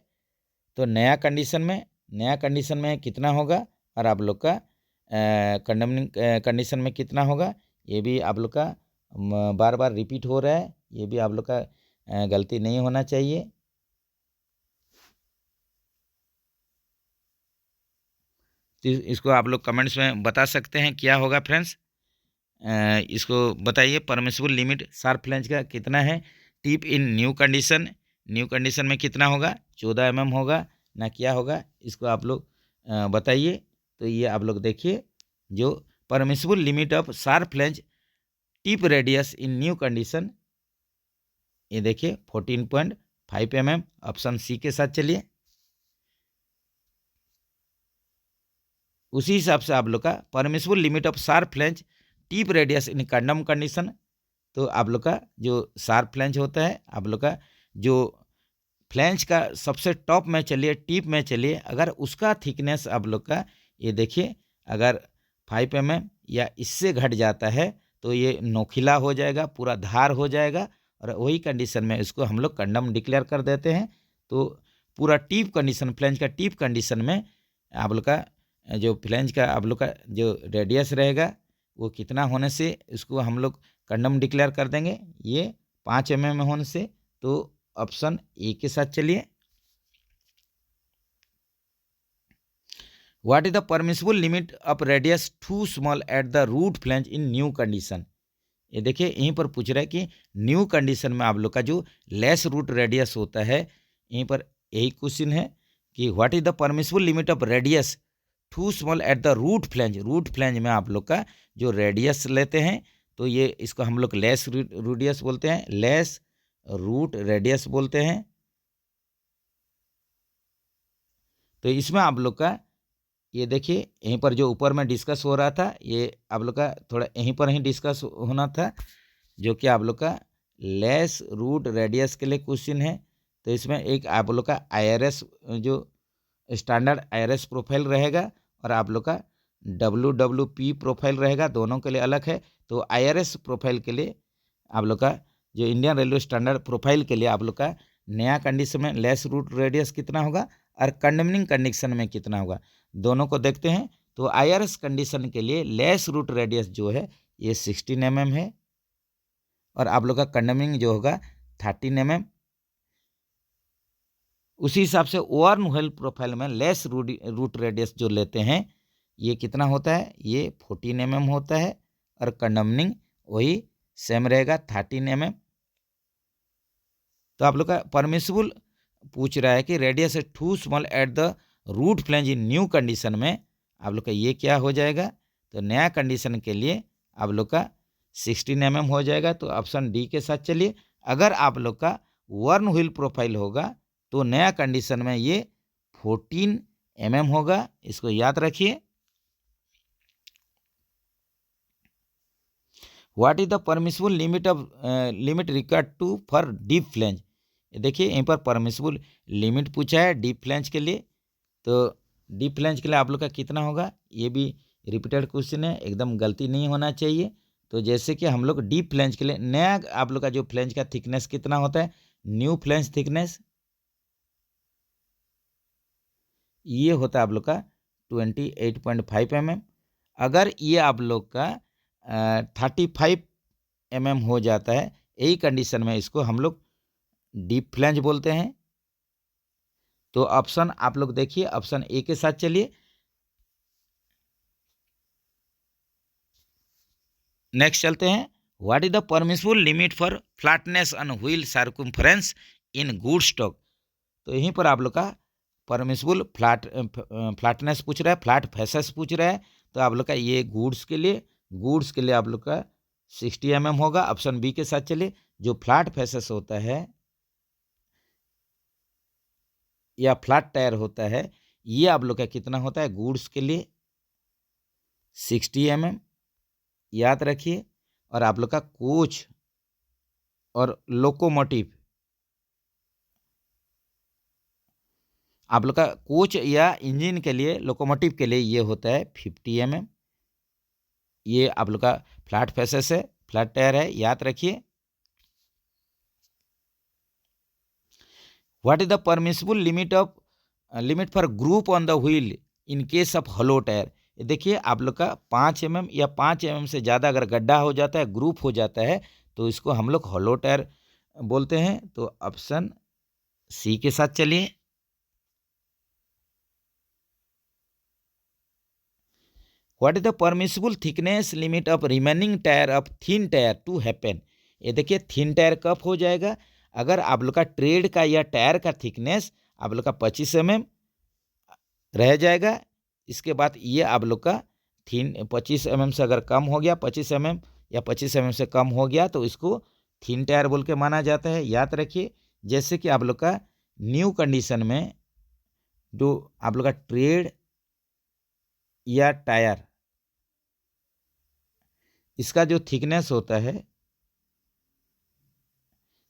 Speaker 1: तो नया कंडीशन में कितना होगा और आप लोग का कंडमिंग कंडीशन में कितना होगा, ये भी आप लोग का बार बार रिपीट हो रहा है, ये भी आप लोग का गलती नहीं होना चाहिए। तो इसको आप लोग कमेंट्स में बता सकते हैं क्या होगा फ्रेंड्स। इसको बताइए परमिसिबल लिमिट शार्प फ्लेंज का कितना है, टिप इन न्यू कंडीशन में कितना होगा, 14 mm होगा ना क्या होगा, इसको आप लोग बताइए। तो ये आप लोग देखिए, जो permissible limit of sharp flange tip radius in new condition, ये देखिए 14.5 mm, ऑप्शन सी के साथ चलिए। उसी हिसाब से आप लोग का permissible limit of sharp flange tip radius in condemned condition, तो आप लोग का जो शार्प फ्लेंज होता है, आप लोग का जो फ्लेंज का सबसे टॉप में चलिए, टिप में चलिए, अगर उसका थिकनेस आप लोग का ये देखिए अगर 5 mm या इससे घट जाता है तो ये नोखिला हो जाएगा, पूरा धार हो जाएगा, और वही कंडीशन में इसको हम लोग कंडम डिक्लेयर कर देते हैं। तो पूरा टिप कंडीशन, फ्लेंज का टिप कंडीशन में आप लोग का जो फ्लेंज का आप लोग का जो रेडियस रहेगा वो कितना होने से इसको हम लोग कंडम डिक्लेयर कर देंगे, ये 5 mm में होने से। तो ऑप्शन ए के साथ चलिए। What is the permissible limit of radius too small at the root flange in new condition. ये देखिए यहीं पर पूछ रहा है कि न्यू कंडीशन में आप लोग का जो लेस रूट रेडियस होता है, यहीं पर यही क्वेश्चन है कि what is the permissible limit of radius too small at the root flange. Root flange में आप लोग का जो रेडियस लेते हैं तो ये इसको हम लोग लेस रेडियस बोलते हैं, लेस रूट रेडियस बोलते हैं। तो इसमें आप लोग का ये देखिए यहीं पर जो ऊपर में डिस्कस हो रहा था, ये आप लोग का थोड़ा यहीं पर ही डिस्कस होना था, जो कि आप लोग का लेस रूट रेडियस के लिए क्वेश्चन है। तो इसमें एक आप लोग का IRS जो स्टैंडर्ड IRS प्रोफाइल रहेगा और आप लोग का WWP प्रोफाइल रहेगा, दोनों के लिए अलग है। तो IRS प्रोफाइल के लिए आप लोग का जो इंडियन रेलवे स्टैंडर्ड प्रोफाइल के लिए आप लोग का नया कंडीशन में लेस रूट रेडियस कितना होगा और कंडमनिंग कंडीशन में कितना होगा, दोनों को देखते हैं। तो IRS कंडीशन के लिए लेस रूट रेडियस जो है ये 16 mm है और आप लोग का कंडमनिंग जो होगा 13 mm। उसी हिसाब से ओवर्न व्हील प्रोफाइल में लेस रूट रेडियस जो लेते हैं ये कितना होता है, ये 14 mm होता है और कंडमनिंग वही सेम रहेगा 13 mm। तो आप लोग का परमिसिबल पूछ रहा है कि radius is too small at the root flange in new condition में आप लोग का ये क्या हो जाएगा। तो नया कंडीशन के लिए आप लोग का 16 mm हो जाएगा। तो ऑप्शन डी के साथ चलिए। अगर आप लोग का वर्न व्हील प्रोफाइल होगा तो नया कंडीशन में ये 14 mm होगा, इसको याद रखिए। What is the permissible limit required to for deep flange. देखिए यहीं पर परमिसिबल लिमिट पूछा है डीप फ्लैंज के लिए। तो डीप फ्लैंज के लिए आप लोग का कितना होगा, ये भी रिपीटेड क्वेश्चन है, एकदम गलती नहीं होना चाहिए। तो जैसे कि हम लोग डीप फ्लैंज के लिए नया आप लोग का जो फ्लैंज का थिकनेस कितना होता है, न्यू फ्लैंज थिकनेस ये होता है आप लोग का 28.5 mm। अगर ये आप लोग का 35 mm हो जाता है, यही कंडीशन में इसको हम लोग डीप फ्लैंज बोलते हैं। तो ऑप्शन आप लोग देखिए, ऑप्शन ए के साथ चलिए। नेक्स्ट चलते हैं। What is the permissible limit for flatness on wheel circumference in good stock. तो यहीं पर आप लोग का परमिसिबल फ्लैटनेस पूछ रहा है, फ्लैट फेसेस पूछ रहा है। तो आप लोग का ये गुड्स के लिए आप लोग का 60 mm होगा। ऑप्शन बी के साथ चलिए। जो फ्लैट फेसेस होता है या फ्लैट टायर होता है ये आप लोग का कितना होता है, गुड्स के लिए 60 mm याद रखिए। और आप लोग का कोच और लोकोमोटिव, आप लोग का कोच या इंजन के लिए, लोकोमोटिव के लिए ये होता है 50 mm। ये आप लोग का फ्लैट फेसेस है, फ्लैट टायर है, याद रखिए। What is the permissible limit for group on the wheel in case of hollow tyre. देखिए आप लोग का 5 mm या 5 mm से ज़्यादा अगर गड्ढा हो जाता है, ग्रुप हो जाता है, तो इसको हम लोग हॉलो टायर बोलते हैं। तो ऑप्शन सी के साथ चलिए। What is the permissible thickness limit of remaining tyre of thin tier two happen. ये देखिए थिन टायर कब हो जाएगा, अगर आप लोग का ट्रेड का या टायर का थिकनेस आप लोग का 25 mm रह जाएगा। इसके बाद ये आप लोग का थिन 25 mm से अगर कम हो गया, 25 mm या 25 mm से कम हो गया तो इसको थिन टायर बोल के माना जाता है, याद रखिए। जैसे कि आप लोग का न्यू कंडीशन में जो आप लोग का ट्रेड या टायर इसका जो थिकनेस होता है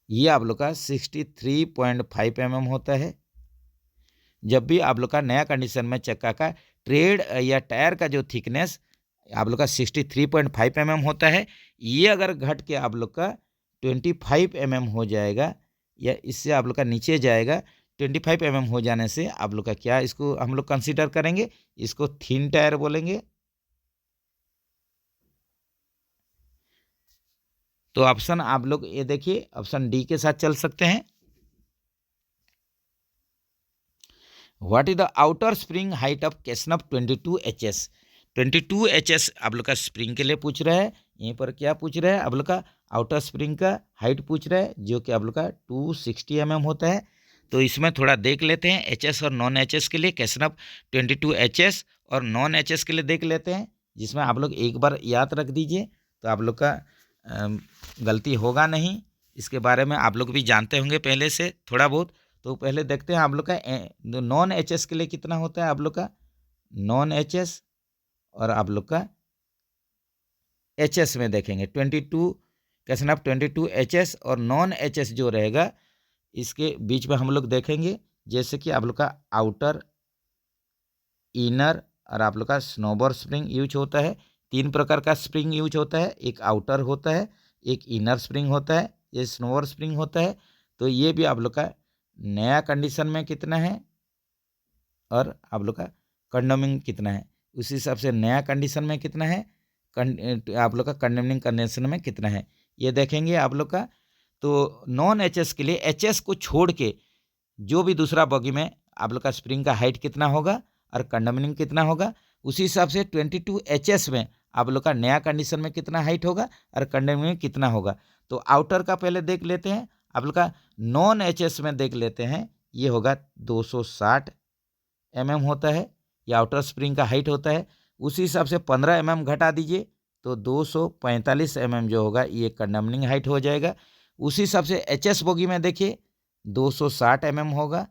Speaker 1: ये आप लोग का 63.5 mm होता है। जब भी आप लोग का नया कंडीशन में चक्का का ट्रेड या टायर का जो थिकनेस आप लोग का 63.5 mm होता है, ये अगर घट के आप लोग का 25 mm हो जाएगा या इससे आप लोग का नीचे जाएगा, 25 mm हो जाने से आप लोग का क्या इसको हम लोग कंसीडर करेंगे, इसको थिन टायर बोलेंगे। तो ऑप्शन आप लोग ये देखिए, ऑप्शन डी के साथ चल सकते हैं। What is the outer spring height of CASNUB 22 HS। 22 HS आप लोग का स्प्रिंग के लिए पूछ रहा है, यहीं पर क्या पूछ रहा है, आप लोग का आउटर स्प्रिंग का हाइट पूछ रहा है, जो कि आप लोग का 260 mm होता है। तो इसमें थोड़ा देख लेते हैं एचएस और नॉन एचएस के लिए। क्वेश्चन ऑफ 22 एचएस और नॉन एचएस के लिए देख लेते हैं, जिसमें आप लोग एक बार याद रख दीजिए तो आप लोग का गलती होगा नहीं। इसके बारे में आप लोग भी जानते होंगे पहले से थोड़ा बहुत। तो पहले देखते हैं आप लोग का नॉन एचएस के लिए कितना होता है। आप लोग का नॉन एचएस और आप लोग का एचएस में देखेंगे 22, क्वेश्चन ऑफ 22 एचएस और नॉन एचएस जो रहेगा इसके बीच में हम लोग देखेंगे, जैसे कि आप लोग का आउटर, इनर और आप लोग का स्नोबर स्प्रिंग यूज होता है। 3 प्रकार का स्प्रिंग यूज होता है, एक आउटर होता है, एक इनर स्प्रिंग होता है, ये स्नोबर स्प्रिंग होता है। तो ये भी आप लोग का नया कंडीशन में कितना है और आप लोग का कंडमनिंग कितना है, उसी हिसाब से नया कंडीशन में कितना है, आप लोग का कंडमनिंग कंडीशन में कितना है, ये देखेंगे आप लोग का। तो नॉन एचएस के लिए एचएस को छोड़ के जो भी दूसरा बॉगी में आप लोग का स्प्रिंग का हाइट कितना होगा और कंडमनिंग कितना होगा, उसी हिसाब से 22 एचएस में आप लोग का नया कंडीशन में कितना हाइट होगा और कंडमनिंग कितना होगा। तो आउटर का पहले देख लेते हैं, आप लोग का नॉन एचएस में देख लेते हैं, ये होगा 260 mm होता है, ये आउटर स्प्रिंग का हाइट होता है। उसी हिसाब से 15 mm घटा दीजिए तो 245 mm जो होगा ये कंडमनिंग हाइट हो जाएगा। उसी हिसाब से एचएस बोगी में देखिए 260 mm होगा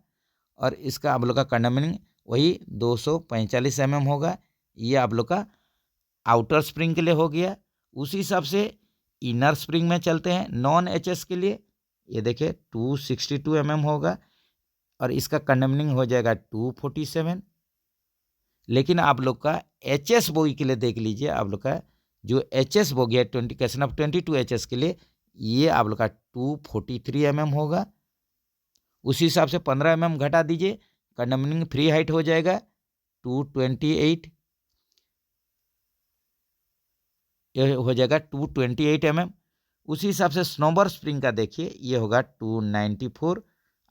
Speaker 1: और इसका आप लोग का कंडमनिंग वही 245 mm होगा। ये आप लोग का आउटर स्प्रिंग के लिए हो गया। उसी हिसाब से इनर स्प्रिंग में चलते हैं नॉन एचएस के लिए, ये देखिए 262 mm होगा और इसका कंडमनिंग हो जाएगा 247। लेकिन आप लोग का एचएस बोगी के लिए देख लीजिए, आप लोग का जो एचएस बोगी है 20 क्वेश्चन ऑफ 22 एचएस के लिए, ये आप लोग का 243 mm होगा। उसी हिसाब से 15 mm घटा दीजिए, कंडमनिंग फ्री हाइट हो जाएगा 228, ये हो जाएगा 228 mm। उसी हिसाब से स्नोबर स्प्रिंग का देखिए, ये होगा 294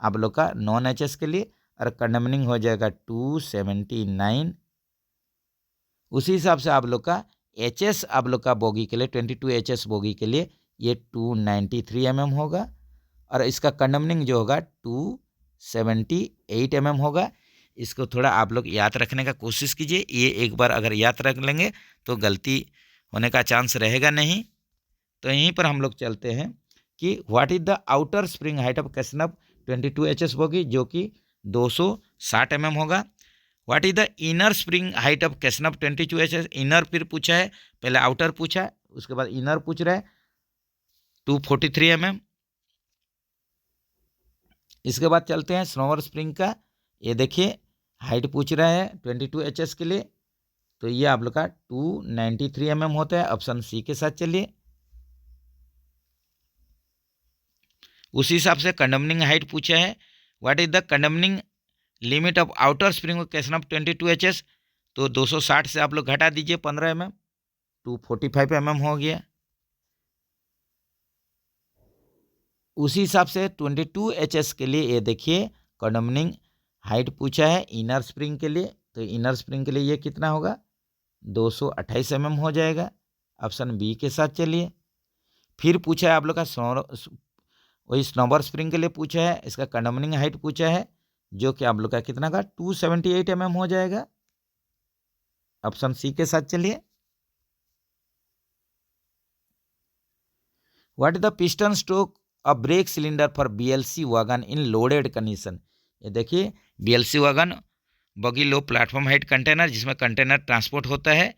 Speaker 1: आप लोग का नॉन एचएस के लिए और कंडमनिंग हो जाएगा 279। उसी हिसाब से आप लोग का एचएस आप लोग का बोगी के लिए 22 एचएस बोगी के लिए ये 293 mm होगा और इसका कंडमनिंग जो होगा 278 mm होगा। इसको थोड़ा आप लोग याद रखने का कोशिश कीजिए, ये एक बार अगर याद रख लेंगे तो गलती होने का चांस रहेगा नहीं। तो यहीं पर हम लोग चलते हैं कि what is the outer spring height of question of 22 HS bogie, जो कि 260 mm होगा। What is the inner spring height of question of 22 HS, inner फिर पूछा है, पहले आउटर पूछा है उसके बाद इनर पूछ रहा है 243 mm। इसके बाद चलते हैं स्नोवर स्प्रिंग का, ये देखिए हाइट पूछ रहा है 22 एचएस के लिए, तो ये आप लोग का 293 mm होता है। ऑप्शन सी के साथ चलिए। उसी हिसाब से कंडमनिंग हाइट पूछा है, what is the condemning limit of outer spring question of 22 HS, तो 260 से आप लोग घटा दीजिए 15 mm, 245 mm हो गया। उसी हिसाब से 22 एचएस के लिए ये देखिए कंडमनिंग हाइट पूछा है इनर स्प्रिंग के लिए, तो इनर स्प्रिंग के लिए ये कितना होगा 228 mm हो जाएगा। ऑप्शन बी के साथ चलिए। फिर पूछा है आप लोग का वही स्नोबर स्प्रिंग के लिए पूछा है, इसका कंडमनिंग हाइट पूछा है, जो कि आप लोग का कितना का 278 mm हो जाएगा। ऑप्शन सी के साथ चलिए। What is the piston stroke of brake cylinder for BLC wagon in loaded condition, ये देखिए बीएलसी वैगन बगी लो प्लेटफॉर्म हाइट कंटेनर, जिसमें कंटेनर ट्रांसपोर्ट होता है,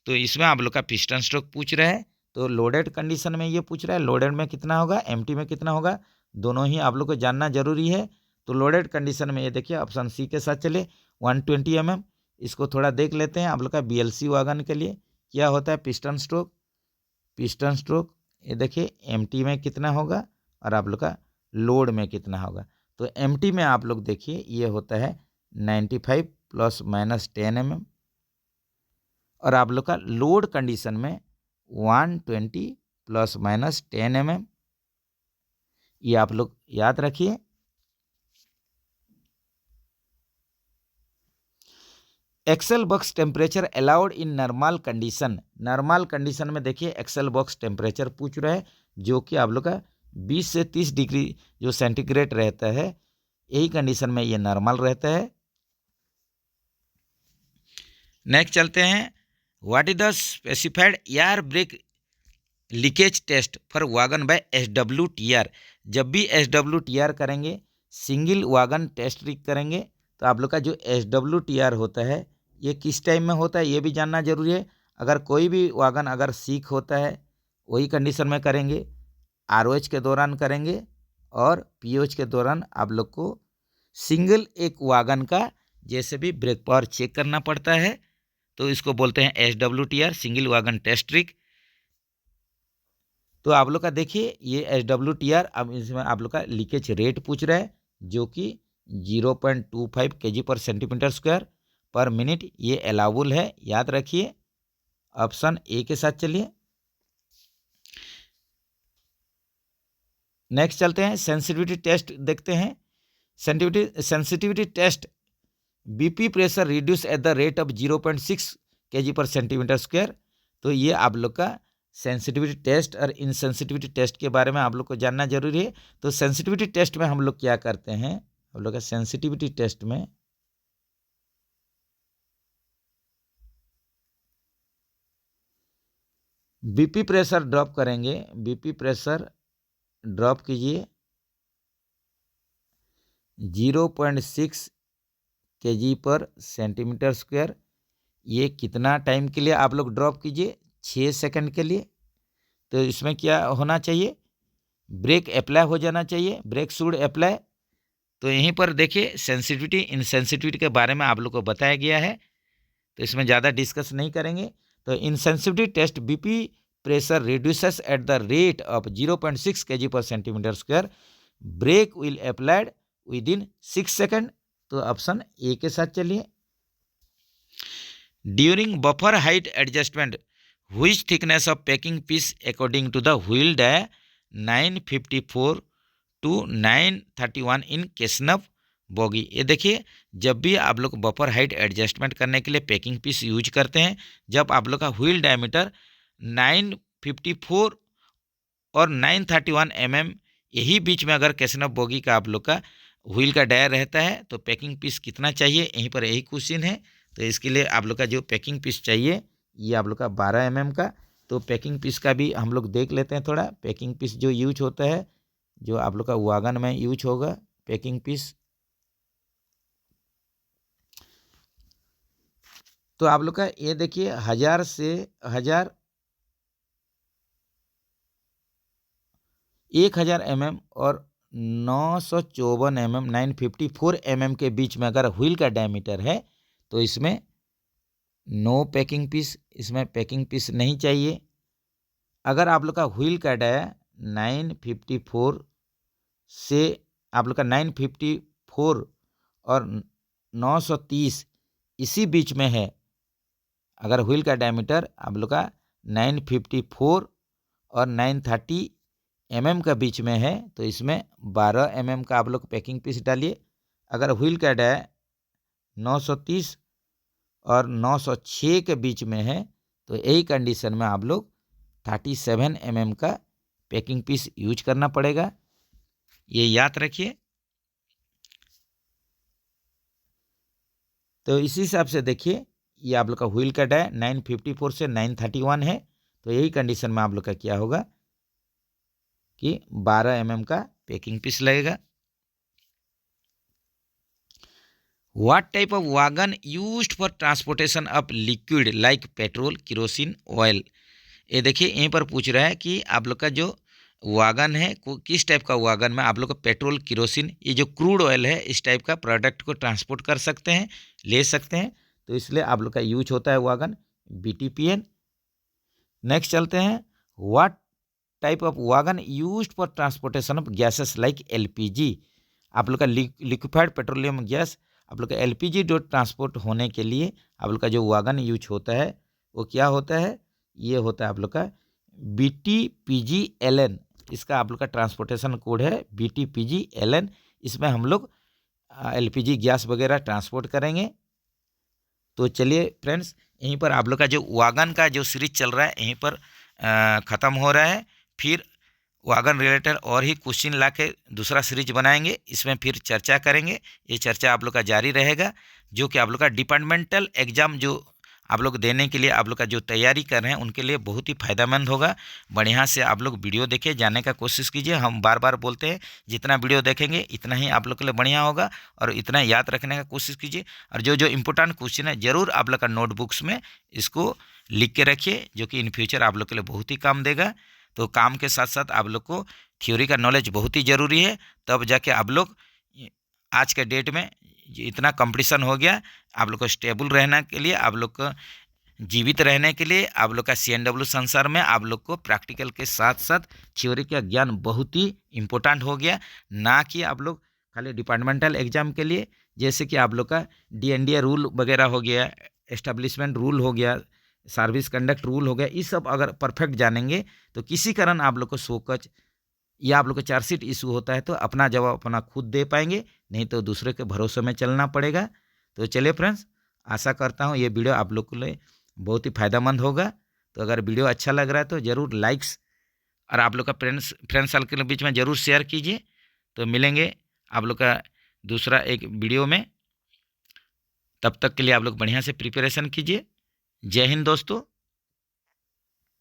Speaker 1: तो इसमें आप लोग का पिस्टन स्ट्रोक पूछ रहा है। तो लोडेड कंडीशन में ये पूछ रहा है, लोडेड में कितना होगा, एम्प्टी में कितना होगा, दोनों ही आप लोग को जानना जरूरी है। तो लोडेड कंडीशन में ये देखिए ऑप्शन सी के साथ चले 120 mm। इसको थोड़ा देख लेते हैं आप लोग का बीएलसी वैगन के लिए क्या होता है पिस्टन स्ट्रोक। पिस्टन स्ट्रोक ये देखिए एम्प्टी में कितना होगा और आप लोग का लोड में कितना होगा। तो एम्प्टी में आप लोग देखिए ये होता है 95 ± 10 mm और आप लोग का लोड कंडीशन में 120 ± 10 mm, ये आप लोग याद रखिए। Axle box temperature allowed in normal condition. Normal condition में देखिए एक्सेल बॉक्स टेम्परेचर पूछ रहा है, जो कि आप लोग का 20 से 30 डिग्री जो सेंटीग्रेड रहता है, यही कंडीशन में ये नॉर्मल रहता है। नेक्स्ट चलते हैं, what is the specified air brake leakage test for wagon by SWTR। जब भी SWTR करेंगे, सिंगल वागन टेस्ट रिग करेंगे, तो आप लोग का जो SWTR होता है ये किस टाइम में होता है ये भी जानना जरूरी है। अगर कोई भी वागन अगर सीक होता है, वही कंडीशन में करेंगे, ROH के दौरान करेंगे और POH के दौरान आप लोग को सिंगल एक वागन का जैसे भी ब्रेक पावर चेक करना पड़ता है, तो इसको बोलते हैं SWTR, single wagon test rig. तो आप लोग का देखिए ये SWTR, अब इसमें आप लोग का लीकेज रेट पूछ रहा है, जो कि 0.25 kg/cm² पर मिनट ये अलाउबल है, याद रखिए। ऑप्शन ए के साथ चलिए। नेक्स्ट चलते हैं, सेंसिटिविटी टेस्ट देखते हैं। Sensitivity test BP pressure reduce at the rate of 0.6 kg/cm²। तो ये आप लोग का सेंसिटिविटी टेस्ट और इनसेंसिटिविटी टेस्ट के बारे में आप लोग को जानना जरूरी है। तो सेंसिटिविटी टेस्ट में हम लोग क्या करते हैं, हम लोग का सेंसिटिविटी टेस्ट में BP प्रेशर ड्रॉप करेंगे। BP प्रेशर ड्रॉप कीजिए 0.6 kg/cm²। ये कितना टाइम के लिए आप लोग ड्रॉप कीजिए, 6 सेकंड के लिए। तो इसमें क्या होना चाहिए, ब्रेक अप्लाई हो जाना चाहिए, ब्रेक शुड अप्लाई। तो यहीं पर देखिए सेंसिटिविटी इनसेंसिटिविटी के बारे में आप लोग को बताया गया है, तो इसमें ज़्यादा डिस्कस नहीं करेंगे। तो insensitivity test BP pressure reduces at the rate of 0.6 kg/cm², brake will applied within 6 second. तो ऑप्शन ए के साथ चलिए। During buffer height adjustment which thickness of packing piece according to the wheel dia 954 to 931 in CASNUB bogie. ये देखिए जब भी आप लोग बफर हाइट एडजस्टमेंट करने के लिए पैकिंग पीस यूज करते हैं, जब आप लोग का व्हील डायमीटर 954 और 931 mm यही बीच में अगर केसनफ बोगी का आप लोग का व्हील का डायर रहता है, तो पैकिंग पीस कितना चाहिए, यहीं पर यही क्वेश्चन है। तो इसके लिए आप लोग का जो पैकिंग पीस चाहिए ये आप लोग का 12 mm का। तो पैकिंग पीस का भी हम लोग देख लेते हैं थोड़ा। पैकिंग पीस जो यूज होता है, जो आप लोग का वागन में यूज होगा पैकिंग पीस, तो आप लोग का ये देखिए 1000 से 1000 mm और 954 mm 954 mm के बीच में अगर व्हील का डायमीटर है, तो इसमें नो पैकिंग पीस, इसमें पैकिंग पीस नहीं चाहिए। अगर आप लोग का व्हील का डाया 954 से आप लोग का 954 और 930 इसी बीच में है, अगर व्हील का डायमीटर आप लोग का 954 और 930 mm का बीच में है, तो इसमें 12 mm का आप लोग पैकिंग पीस डालिए। अगर व्हील का डाया 930 और 906 के बीच में है, तो यही कंडीशन में आप लोग 37 mm का पैकिंग पीस यूज करना पड़ेगा, ये याद रखिए। तो इसी हिसाब से देखिए ये आप लोग का व्हील कट है 954 से 931 है, तो यही कंडीशन में आप लोग का क्या होगा कि 12 mm का पैकिंग पीस लगेगा। What type of wagon used for transportation of liquid like petrol kerosene oil. ये देखिए यहीं पर पूछ रहा है कि आप लोग का जो वागन है किस टाइप का वागन में आप लोग का पेट्रोल किरोसिन ये जो क्रूड ऑयल है इस टाइप का प्रोडक्ट को ट्रांसपोर्ट कर सकते हैं, ले सकते हैं, तो इसलिए आप लोग का यूज होता है वागन BTPN। नेक्स्ट चलते हैं, what type of wagon used for transportation of gases like LPG। आप लोग का लिक्विफाइड पेट्रोलियम गैस आप लोग का LPG जो ट्रांसपोर्ट होने के लिए आप लोग का जो वागन यूज होता है वो क्या होता है, ये होता है आप लोग का BTPG-LN। इसका आप लोग का ट्रांसपोर्टेशन कोड है BTPG-LN। इसमें हम लोग LPG गैस वगैरह ट्रांसपोर्ट करेंगे। तो चलिए फ्रेंड्स, यहीं पर आप लोग का जो वागन का जो सीरीज चल रहा है यहीं पर ख़त्म हो रहा है। फिर वागन रिलेटेड और ही क्वेश्चन ला के दूसरा सीरीज बनाएंगे, इसमें फिर चर्चा करेंगे। ये चर्चा आप लोग का जारी रहेगा, जो कि आप लोग का डिपार्टमेंटल एग्जाम जो आप लोग देने के लिए आप लोग का जो तैयारी कर रहे हैं उनके लिए बहुत ही फायदेमंद होगा। बढ़िया से आप लोग वीडियो देखे जाने का कोशिश कीजिए। हम बार बार बोलते हैं जितना वीडियो देखेंगे इतना ही आप लोग के लिए बढ़िया होगा, और इतना याद रखने का कोशिश कीजिए। और जो जो इम्पोर्टेंट क्वेश्चन है ज़रूर आप लोग का नोटबुक्स में इसको लिख के रखिए, जो कि इन फ्यूचर आप लोग के लिए बहुत ही काम देगा। तो काम के साथ साथ आप लोग को थ्योरी का नॉलेज बहुत ही ज़रूरी है, तब जाके आप लोग आज के डेट में इतना कंपटीशन हो गया, आप लोग को स्टेबल रहने के लिए, आप लोग को जीवित रहने के लिए, आप लोग का CNW संसार में आप लोग को प्रैक्टिकल के साथ साथ थ्योरी का ज्ञान बहुत ही इम्पोर्टेंट हो गया। ना कि आप लोग खाली डिपार्टमेंटल एग्जाम के लिए, जैसे कि आप लोग का DNDA रूल वगैरह हो गया, एस्टेब्लिशमेंट रूल हो गया, सर्विस कंडक्ट रूल हो गया, ये सब अगर परफेक्ट जानेंगे तो किसी कारण आप लोग को शोकज या आप लोग को चार्जशीट इशू होता है तो अपना जवाब अपना खुद दे पाएंगे, नहीं तो दूसरे के भरोसे में चलना पड़ेगा। तो चलिए फ्रेंड्स, आशा करता हूँ ये वीडियो आप लोग के लिए बहुत ही फ़ायदेमंद होगा। तो अगर वीडियो अच्छा लग रहा है तो ज़रूर लाइक्स और आप लोग का फ्रेंड सर्कल के बीच में ज़रूर शेयर कीजिए। तो मिलेंगे आप लोग का दूसरा एक वीडियो में, तब तक के लिए आप लोग बढ़िया से प्रिपरेशन कीजिए। जय हिंद दोस्तों।